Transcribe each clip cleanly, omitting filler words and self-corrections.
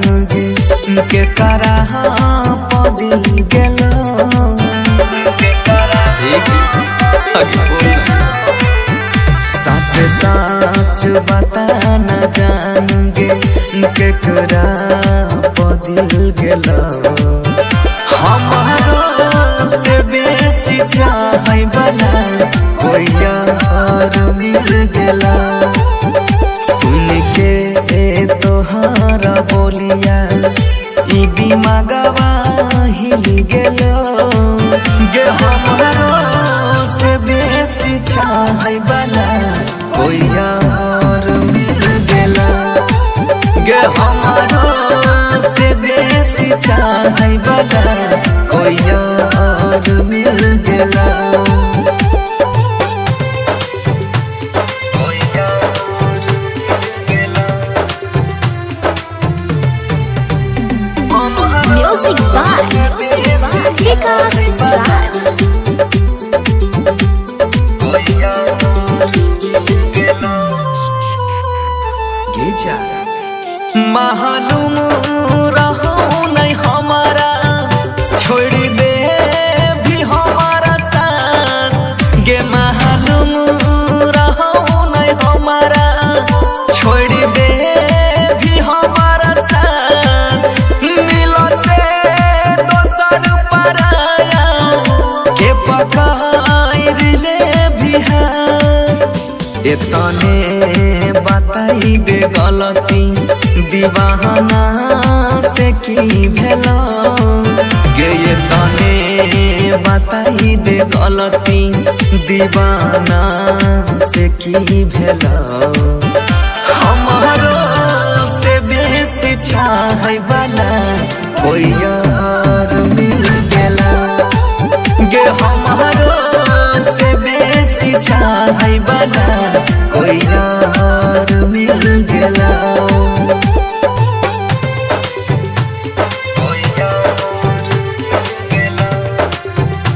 जान गे के करा पदिल गेलो सच सच बता न जान गे के करा पदिल गेलो हमारो से बेसी चाहे वाला कोई यार मिल गेला सुन के तोहारा बोलिया ई दिमागवा हिल गेलो गे हमारो से बेसी चाहे वाला कोई यार मिल गेला गे हमारो से बेसी चाहे वाला कोई यार मिल गेला Music by Vikas Raj. मालूम रहो नहीं हमारा छोड़ दे भी हमारा साथ गे मालूम रहो नहीं हमारा छोड़ दे भी हमारा साथ मिलते दोसर पराया के पकाइर ले भी है इतने बताई दे गलती दीवाना से की भेलो गे तने बताई दे गलती दीवाना से की भेलो हमारो से बेसी चाहे वाला कोई यार मिल गेला गे हमारो से बेसी चाहे वाला कोई यार मिल गेला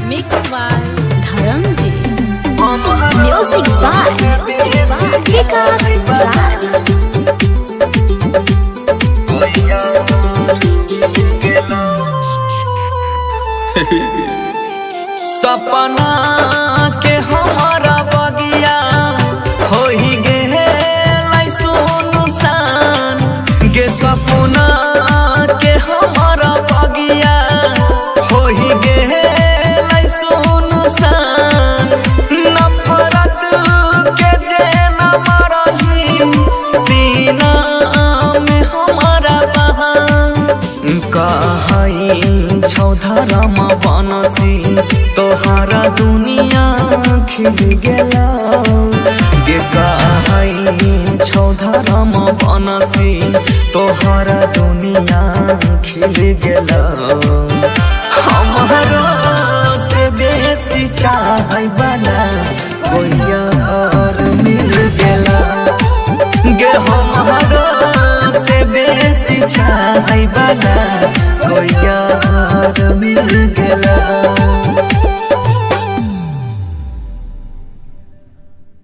Mix by Dharamji. Music by Vikas Raj. सपना के हमारा बगिया हो ही गे सुनसान गे सपना के हमारा बगिया हो ही गे सुनसान नफरत के जे न मरही सीना में हमारा बहान कहाई छौधरम बनसी तोहारा दुनिया खिल गेला गे कहाई छौधरम बनसी तोहारा दुनिया खिल गेला हमारो से बेसी चाहे वाला कोई यार मिल गेला गे हमारो से बेसी चाहे वाला कोई यार मिल गेला।